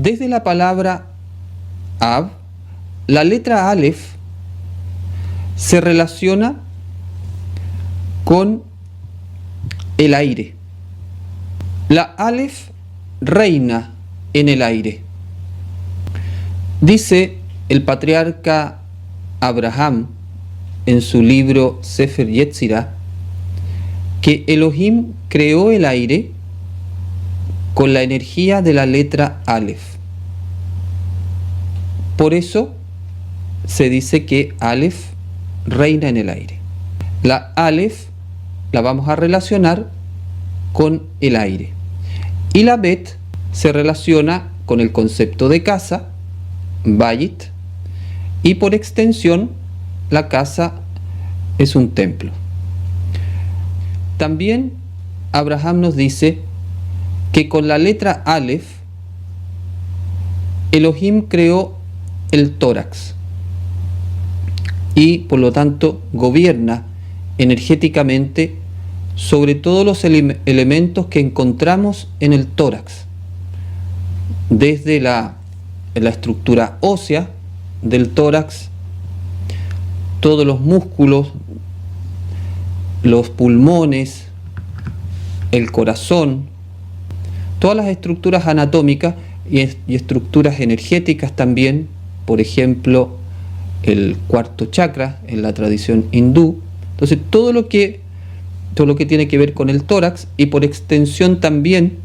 Desde la palabra Av, la letra Aleph se relaciona con el aire. La Aleph reina en el aire. Dice el patriarca Abraham en su libro Sefer Yetzirah que Elohim creó el aire con la energía de la letra Aleph. Por eso se dice que Aleph reina en el aire. La Aleph la vamos a relacionar con el aire. Y la Bet se relaciona con el concepto de casa, Bayit, y por extensión la casa es un templo. También Abraham nos dice que con la letra Aleph Elohim creó el tórax y por lo tanto gobierna energéticamente sobre todos los elementos que encontramos en el tórax, desde la estructura ósea del tórax, todos los músculos, los pulmones, el corazón, todas las estructuras anatómicas y estructuras energéticas también, por ejemplo, el cuarto chakra en la tradición hindú. Entonces, todo lo que tiene que ver con el tórax y por extensión también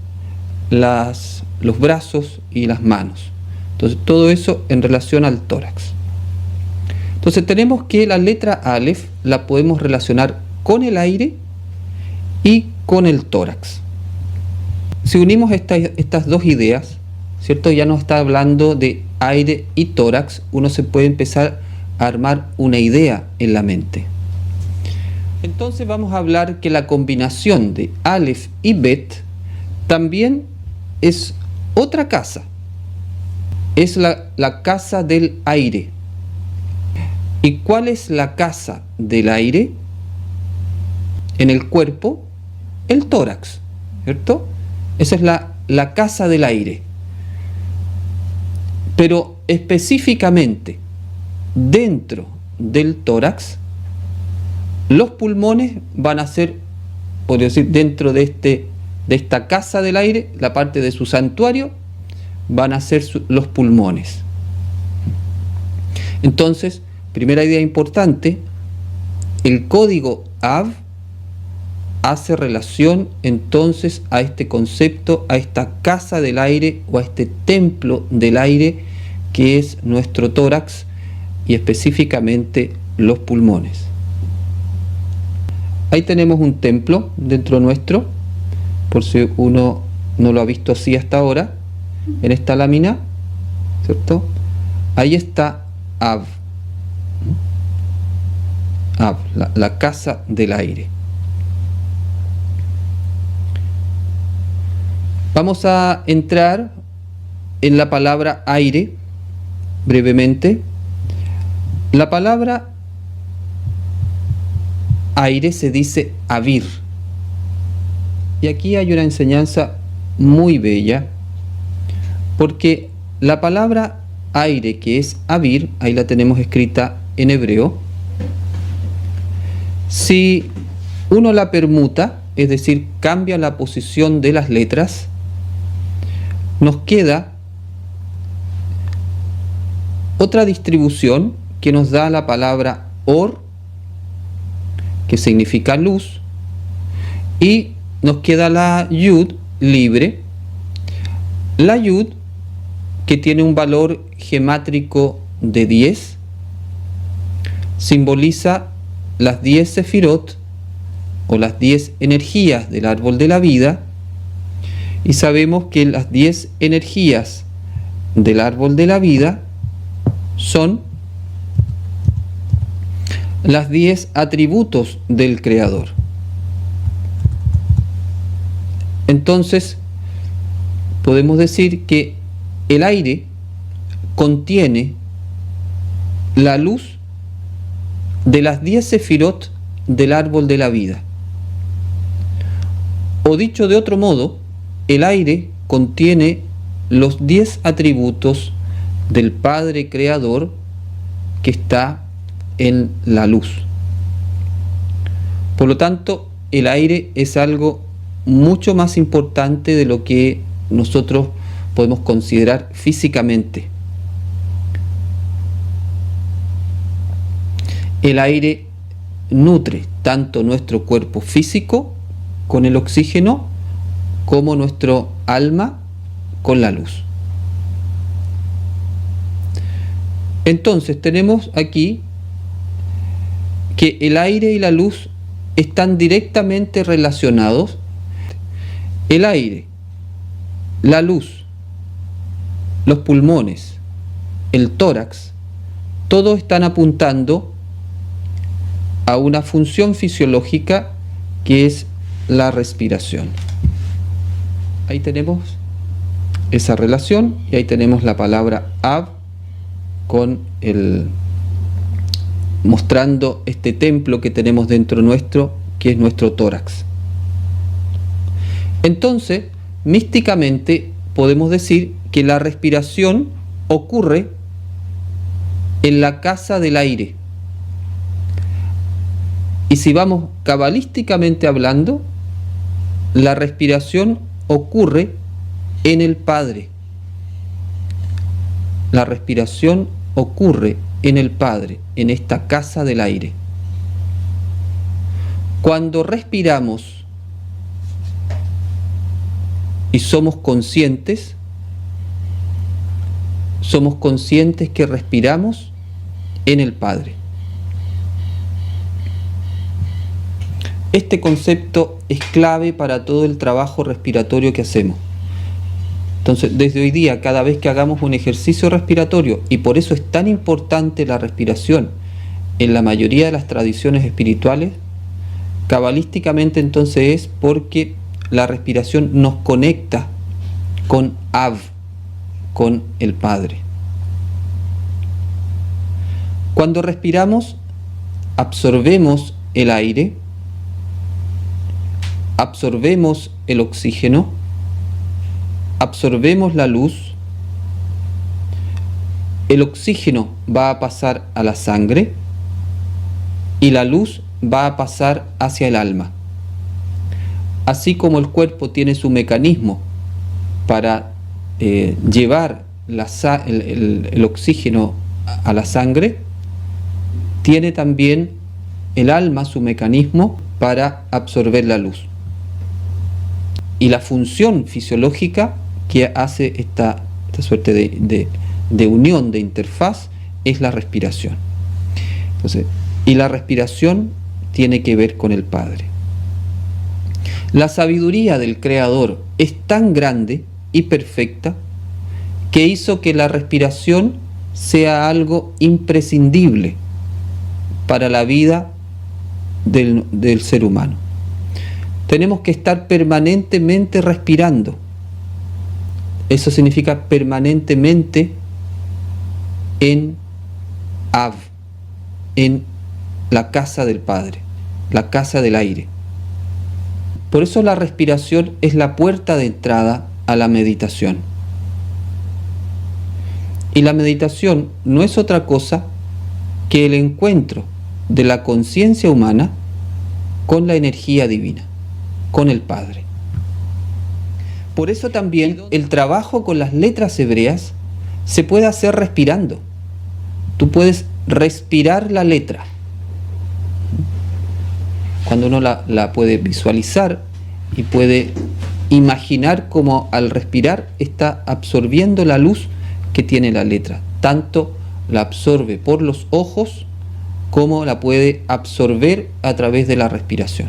los brazos y las manos. Entonces, todo eso en relación al tórax. Entonces, tenemos que la letra Aleph la podemos relacionar con el aire y con el tórax. Si unimos estas dos ideas, ¿cierto? Ya no está hablando de aire y tórax, uno se puede empezar a armar una idea en la mente. Entonces vamos a hablar que la combinación de Aleph y Bet también es otra casa. Es la casa del aire. ¿Y cuál es la casa del aire? En el cuerpo, el tórax, ¿cierto? Esa es la casa del aire. Pero específicamente dentro del tórax, los pulmones van a ser, podría decir, dentro de esta casa del aire, la parte de su santuario, van a ser los pulmones. Entonces, primera idea importante, el código Av hace relación entonces a este concepto, a esta casa del aire o a este templo del aire que es nuestro tórax y específicamente los pulmones. Ahí tenemos un templo dentro nuestro, por si uno no lo ha visto así hasta ahora, en esta lámina, ¿cierto? Ahí está Av, la casa del aire. Vamos a entrar en la palabra aire brevemente. La palabra aire se dice avir. Y aquí hay una enseñanza muy bella, porque la palabra aire, que es avir, ahí la tenemos escrita en hebreo. Si uno la permuta, es decir, cambia la posición de las letras, nos queda otra distribución que nos da la palabra or, que significa luz, y nos queda la yud libre. La yud, que tiene un valor gemátrico de 10, simboliza las 10 sefirot o las 10 energías del árbol de la vida, y sabemos que las 10 energías del árbol de la vida son las 10 atributos del Creador. Entonces, podemos decir que el aire contiene la luz de las 10 sefirot del árbol de la vida. O dicho de otro modo, el aire contiene los 10 atributos del Padre Creador que está en la luz. Por lo tanto, el aire es algo mucho más importante de lo que nosotros podemos considerar físicamente. El aire nutre tanto nuestro cuerpo físico con el oxígeno como nuestro alma con la luz. Entonces tenemos aquí que el aire y la luz están directamente relacionados. El aire, la luz, los pulmones, el tórax, todos están apuntando a una función fisiológica que es la respiración. Ahí tenemos esa relación y ahí tenemos la palabra Ab con mostrando este templo que tenemos dentro nuestro, que es nuestro tórax. Entonces, místicamente podemos decir que la respiración ocurre en la casa del aire. Y si vamos cabalísticamente hablando, la respiración ocurre en el Padre. La respiración ocurre en el Padre, en esta casa del aire. Cuando respiramos y somos conscientes que respiramos en el Padre. Este concepto es clave para todo el trabajo respiratorio que hacemos. Entonces, desde hoy día, cada vez que hagamos un ejercicio respiratorio, y por eso es tan importante la respiración en la mayoría de las tradiciones espirituales, cabalísticamente entonces es porque la respiración nos conecta con Av, con el Padre. Cuando respiramos, absorbemos el aire, absorbemos el oxígeno, absorbemos la luz, el oxígeno va a pasar a la sangre y la luz va a pasar hacia el alma. Así como el cuerpo tiene su mecanismo para llevar el oxígeno a la sangre, tiene también el alma su mecanismo para absorber la luz. Y la función fisiológica que hace esta suerte de unión, de interfaz, es la respiración. Entonces, y la respiración tiene que ver con el Padre. La sabiduría del Creador es tan grande y perfecta que hizo que la respiración sea algo imprescindible para la vida del ser humano. Tenemos que estar permanentemente respirando. Eso significa permanentemente en Av, en la casa del Padre, la casa del aire. Por eso la respiración es la puerta de entrada a la meditación. Y la meditación no es otra cosa que el encuentro de la conciencia humana con la energía divina, con el Padre. Por eso también el trabajo con las letras hebreas se puede hacer respirando. Tú puedes respirar la letra. Cuando uno la puede visualizar y puede imaginar cómo al respirar está absorbiendo la luz que tiene la letra. Tanto la absorbe por los ojos como la puede absorber a través de la respiración.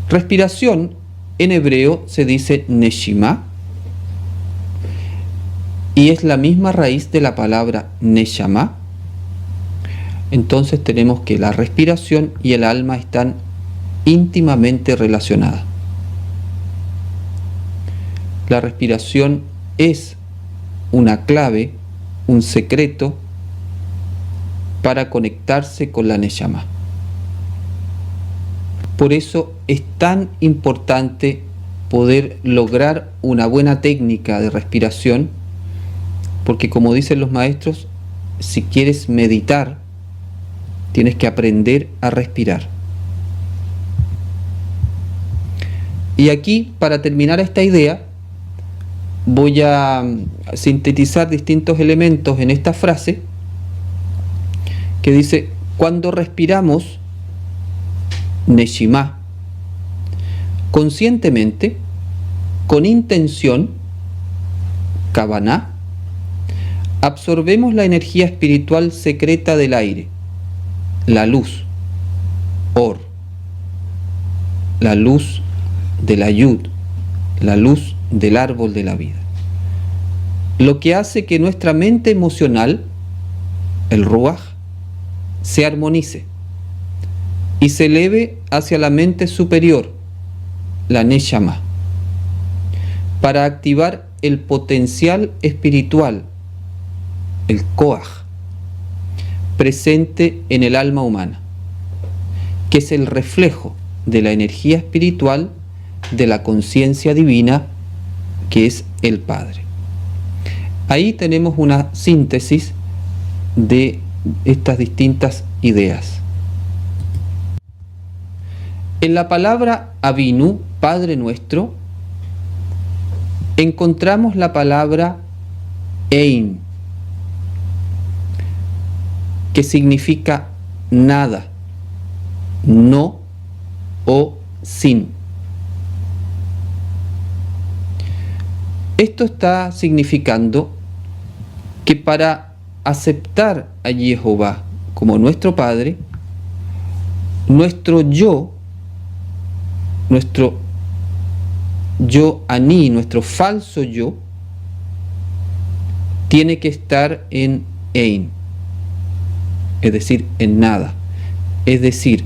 Respiración en hebreo se dice neshima y es la misma raíz de la palabra neshama. Entonces tenemos que la respiración y el alma están íntimamente relacionadas. La respiración es una clave, un secreto para conectarse con la neshama. Por eso es tan importante poder lograr una buena técnica de respiración, porque como dicen los maestros, si quieres meditar, tienes que aprender a respirar. Y aquí, para terminar esta idea, voy a sintetizar distintos elementos en esta frase que dice: cuando respiramos Neshima conscientemente, con intención, Kavaná, absorbemos la energía espiritual secreta del aire, la luz, Or, la luz de la Yud, la luz del árbol de la vida. Lo que hace que nuestra mente emocional, el Ruach, se armonice y se eleve hacia la mente superior, la Neshama, para activar el potencial espiritual, el Koach, presente en el alma humana, que es el reflejo de la energía espiritual de la conciencia divina, que es el Padre. Ahí tenemos una síntesis de estas distintas ideas. En la palabra Avinu, Padre Nuestro, encontramos la palabra Ein, que significa nada, no o sin. Esto está significando que para aceptar a Jehová como nuestro Padre, nuestro yo Aní, nuestro falso yo, tiene que estar en Ein, es decir, en nada. Es decir,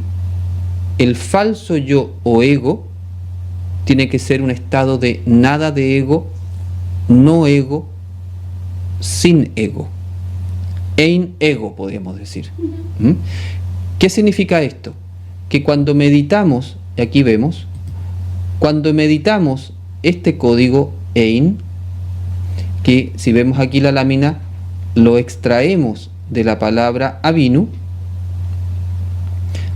el falso yo o ego tiene que ser un estado de nada de ego, no ego, sin ego. Ein ego, podríamos decir. ¿Qué significa esto? Que cuando meditamos, y aquí vemos, cuando meditamos este código Ein, que si vemos aquí la lámina, lo extraemos de la palabra Avinu.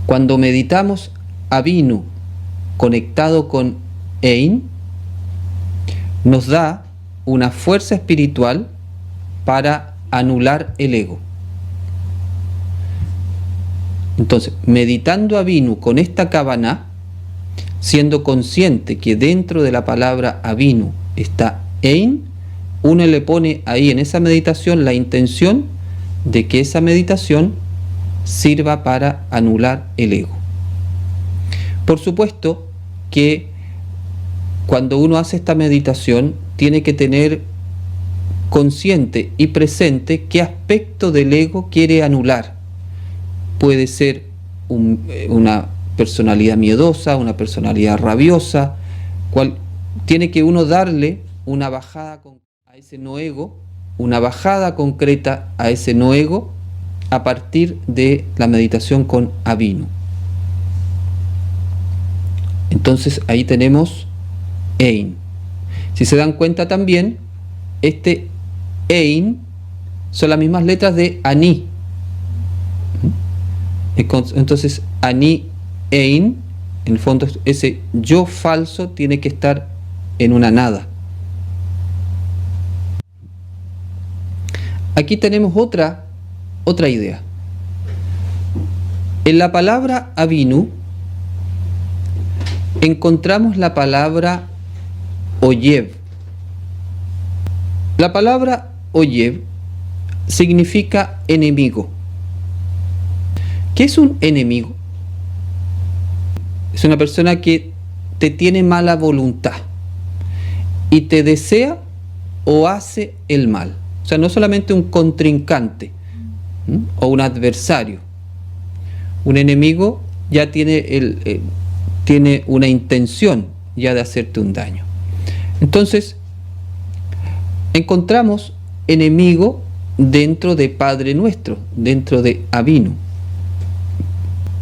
Cuando meditamos Avinu conectado con Ein, nos da una fuerza espiritual para anular el ego. Entonces, meditando Avinu con esta Kavaná, siendo consciente que dentro de la palabra Avinu está Ein, uno le pone ahí en esa meditación la intención de que esa meditación sirva para anular el ego. Por supuesto que cuando uno hace esta meditación tiene que tener consciente y presente qué aspecto del ego quiere anular. Puede ser una personalidad miedosa, una personalidad rabiosa, tiene que uno darle una bajada a ese no ego, una bajada concreta a ese no ego a partir de la meditación con Avinu. Entonces ahí tenemos Ein. Si se dan cuenta también, este Ein son las mismas letras de Aní. Entonces Aní, Ein, en el fondo ese yo falso tiene que estar en una nada. Aquí tenemos otra idea. En la palabra Avinu encontramos la palabra Oyev. La palabra Oyev significa enemigo. ¿Qué es un enemigo? Es una persona que te tiene mala voluntad y te desea o hace el mal. O sea, no solamente un contrincante o un adversario. Un enemigo ya tiene una intención ya de hacerte un daño. Entonces, encontramos enemigo dentro de Padre Nuestro, dentro de Avinu.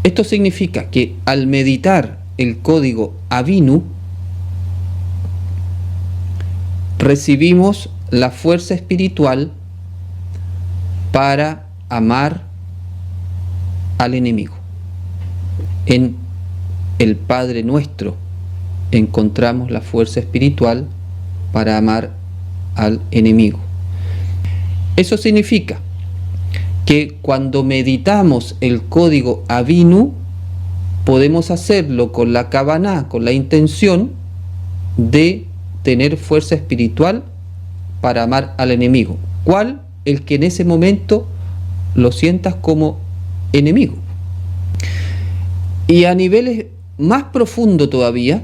Esto significa que al meditar el código Avinu, recibimos la fuerza espiritual para amar al enemigo. En el Padre Nuestro encontramos la fuerza espiritual para amar al enemigo. Eso significa que cuando meditamos el código Avinu, podemos hacerlo con la Kavaná, con la intención de tener fuerza espiritual para amar al enemigo. ¿Cuál? El que en ese momento lo sientas como enemigo. Y a niveles más profundos todavía,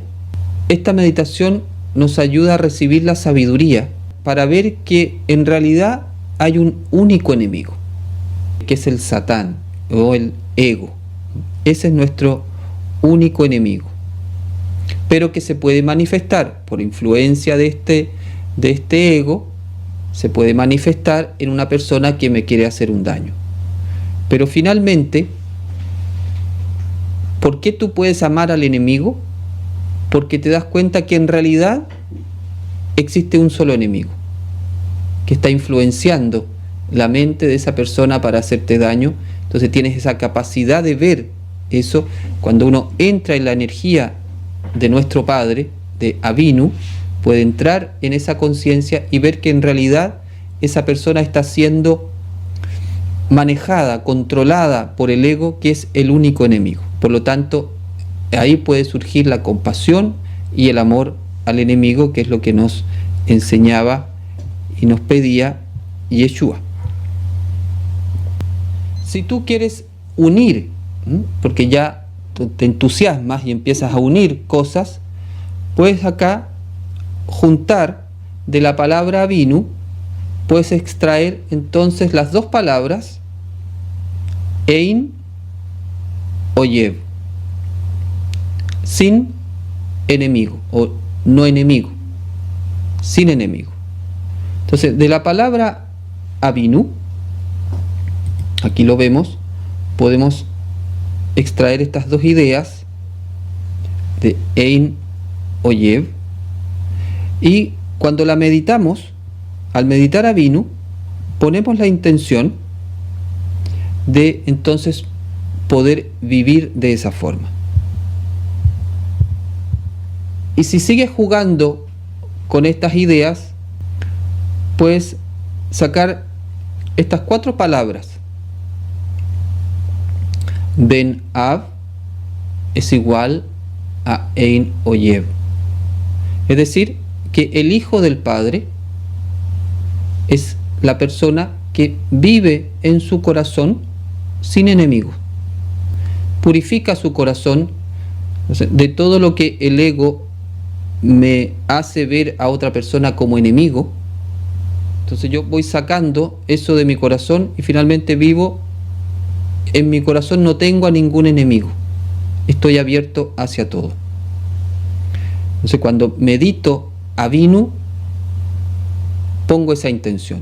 esta meditación nos ayuda a recibir la sabiduría para ver que en realidad hay un único enemigo, que es el Satán o el ego. Ese es nuestro único enemigo, pero que se puede manifestar por influencia de este ego, se puede manifestar en una persona que me quiere hacer un daño. Pero finalmente, ¿por qué tú puedes amar al enemigo? Porque te das cuenta que en realidad existe un solo enemigo, que está influenciando la mente de esa persona para hacerte daño. Entonces tienes esa capacidad de ver eso. Cuando uno entra en la energía de nuestro Padre, de Avinu, puede entrar en esa conciencia y ver que en realidad esa persona está siendo manejada, controlada por el ego, que es el único enemigo. Por lo tanto, ahí puede surgir la compasión y el amor al enemigo, que es lo que nos enseñaba y nos pedía Yeshua. Si tú quieres unir, porque ya te entusiasmas y empiezas a unir cosas, puedes acá juntar de la palabra Avinu, puedes extraer entonces las dos palabras Ein Oyev, sin enemigo, o no enemigo, sin enemigo. Entonces, de la palabra Avinu, aquí lo vemos, podemos extraer estas dos ideas de Ein Oyev, y cuando la meditamos, al meditar Avinu, ponemos la intención de entonces poder vivir de esa forma. Y si sigues jugando con estas ideas, puedes sacar estas cuatro palabras. Ben Av es igual a Ein Oyev. Es decir, que el Hijo del Padre es la persona que vive en su corazón sin enemigos. Purifica su corazón de todo lo que el ego me hace ver a otra persona como enemigo. Entonces yo voy sacando eso de mi corazón y finalmente vivo en mi corazón, no tengo a ningún enemigo, estoy abierto hacia todo. Entonces cuando medito Avinu, pongo esa intención.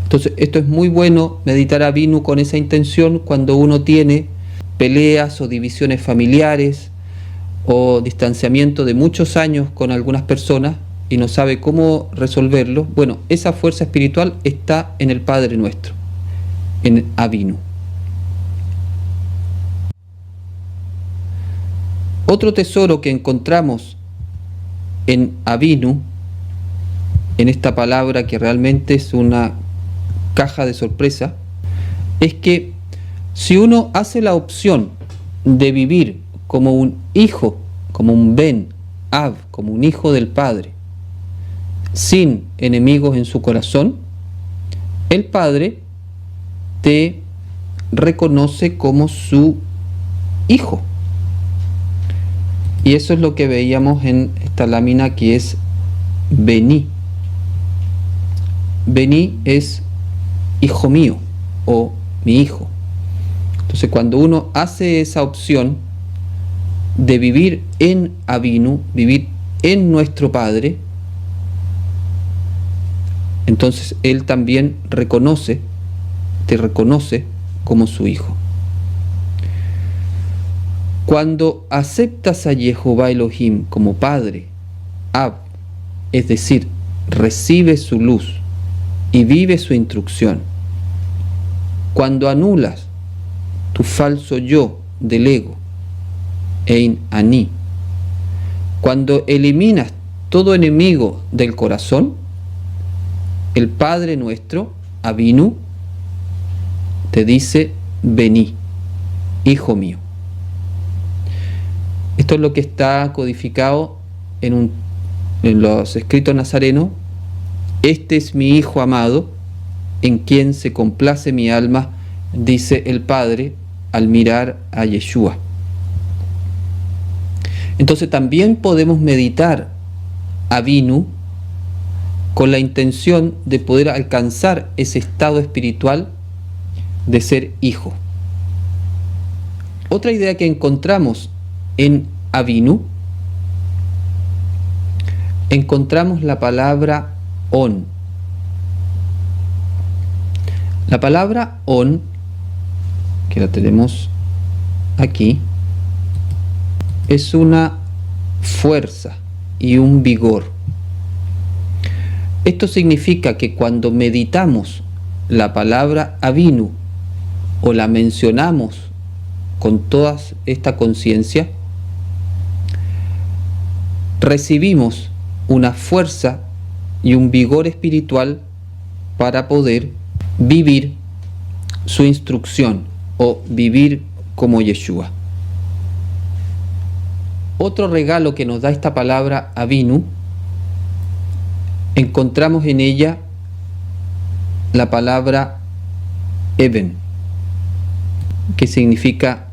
Entonces esto es muy bueno, meditar Avinu con esa intención cuando uno tiene peleas o divisiones familiares o distanciamiento de muchos años con algunas personas y no sabe cómo resolverlo. Bueno, esa fuerza espiritual está en el Padre Nuestro, en Avinu. Otro tesoro que encontramos en Avinu, en esta palabra que realmente es una caja de sorpresa, es que si uno hace la opción de vivir como un hijo, como un Ben Av, como un hijo del Padre, sin enemigos en su corazón, el Padre te reconoce como su hijo. Y eso es lo que veíamos en esta lámina, que es Bení. Bení es hijo mío o mi hijo. Entonces cuando uno hace esa opción de vivir en Avinu, vivir en nuestro Padre, entonces Él también te reconoce como su hijo. Cuando aceptas a Jehová Elohim como Padre, Ab, es decir, recibe su luz y vive su instrucción. Cuando anulas tu falso yo del ego, Ein Ani, cuando eliminas todo enemigo del corazón, el Padre nuestro, Avinu, te dice: vení, hijo mío. Esto es lo que está codificado en los escritos nazarenos. Este es mi hijo amado, en quien se complace mi alma, dice el Padre al mirar a Yeshua. Entonces también podemos meditar Avinu con la intención de poder alcanzar ese estado espiritual de ser hijo. Otra idea que encontramos en Avinu, encontramos la palabra on. La palabra on, que la tenemos aquí, es una fuerza y un vigor. Esto significa que cuando meditamos la palabra Avinu o la mencionamos con toda esta conciencia, recibimos una fuerza y un vigor espiritual para poder vivir su instrucción o vivir como Yeshua. Otro regalo que nos da esta palabra Avinu, encontramos en ella la palabra Eben, que significa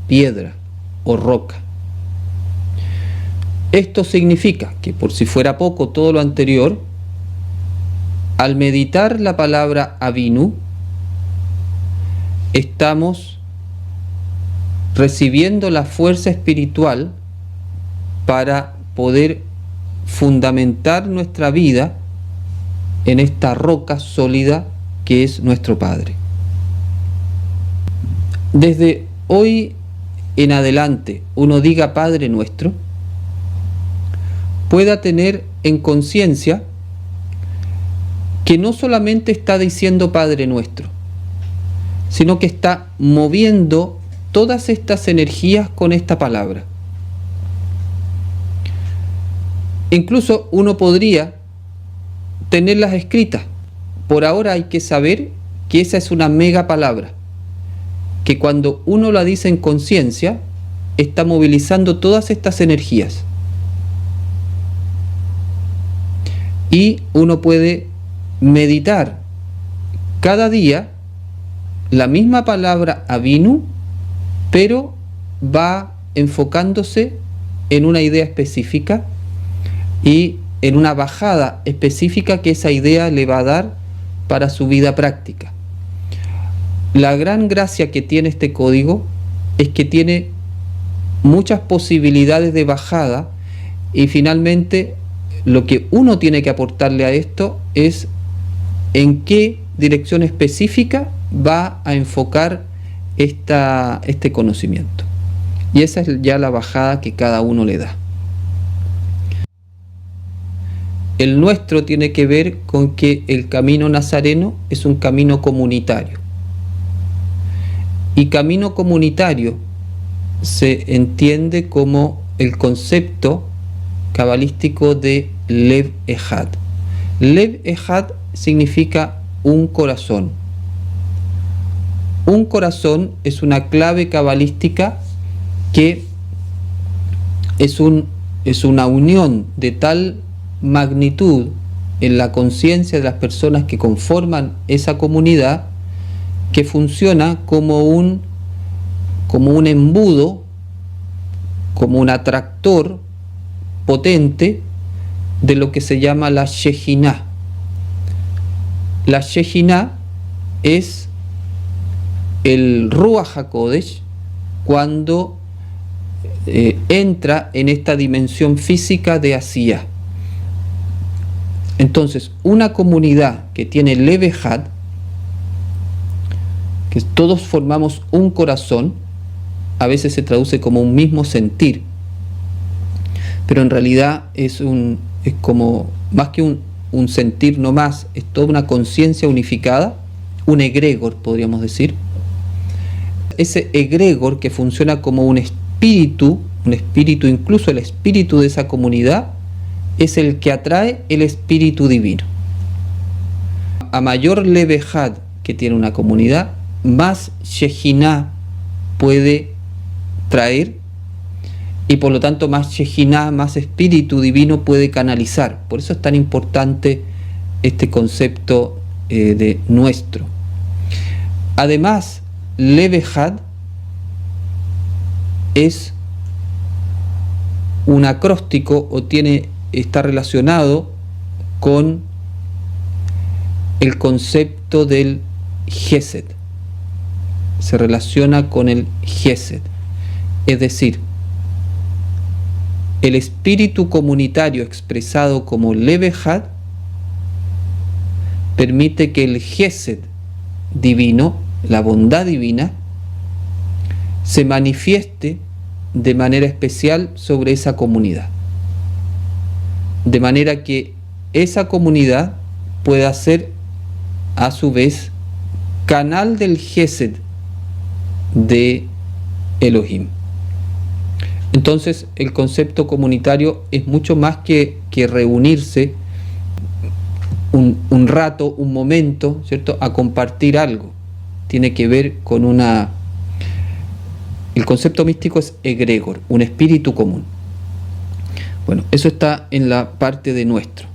piedra o roca. Esto significa que, por si fuera poco todo lo anterior, al meditar la palabra Avinu, estamos recibiendo la fuerza espiritual para poder fundamentar nuestra vida en esta roca sólida que es nuestro Padre. Desde hoy en adelante uno diga Padre nuestro, pueda tener en conciencia que no solamente está diciendo Padre nuestro, sino que está moviendo todas estas energías con esta palabra. Incluso uno podría tenerlas escritas. Por ahora hay que saber que esa es una mega palabra, que cuando uno la dice en conciencia, está movilizando todas estas energías. Y uno puede meditar cada día la misma palabra Avinu, pero va enfocándose en una idea específica y en una bajada específica que esa idea le va a dar para su vida práctica. La gran gracia que tiene este código es que tiene muchas posibilidades de bajada, y finalmente lo que uno tiene que aportarle a esto es en qué dirección específica va a enfocar este conocimiento. Y esa es ya la bajada que cada uno le da. El nuestro tiene que ver con que el camino nazareno es un camino comunitario. Y camino comunitario se entiende como el concepto cabalístico de Lev Echad. Lev Echad significa un corazón. Un corazón es una clave cabalística que es una unión de tal magnitud en la conciencia de las personas que conforman esa comunidad, que funciona como un embudo, como un atractor potente de lo que se llama la Shejinah. La Shejinah es el Ruach HaKodesh cuando entra en esta dimensión física de Asiyah. Entonces, una comunidad que tiene Lev Echad, que todos formamos un corazón, a veces se traduce como un mismo sentir. pero en realidad es como más que un sentir nomás, es toda una conciencia unificada, un egregor podríamos decir. Ese egregor que funciona como un espíritu, incluso el espíritu de esa comunidad, es el que atrae el espíritu divino. A mayor levejad que tiene una comunidad, más Shejinah puede traer, y por lo tanto más Shejinah, más espíritu divino puede canalizar. Por eso es tan importante este concepto de nuestro. Además, levejad es un acróstico o está relacionado con el concepto del Gesed. Se relaciona con el Gesed, es decir, el espíritu comunitario expresado como levejad permite que el Gesed divino, la bondad divina, se manifieste de manera especial sobre esa comunidad, de manera que esa comunidad pueda ser a su vez canal del Gesed de Elohim. Entonces el concepto comunitario es mucho más que reunirse un rato, un momento, ¿cierto?, a compartir algo. Tiene que ver con el concepto místico es egregor, un espíritu común. Bueno, eso está en la parte de nuestro.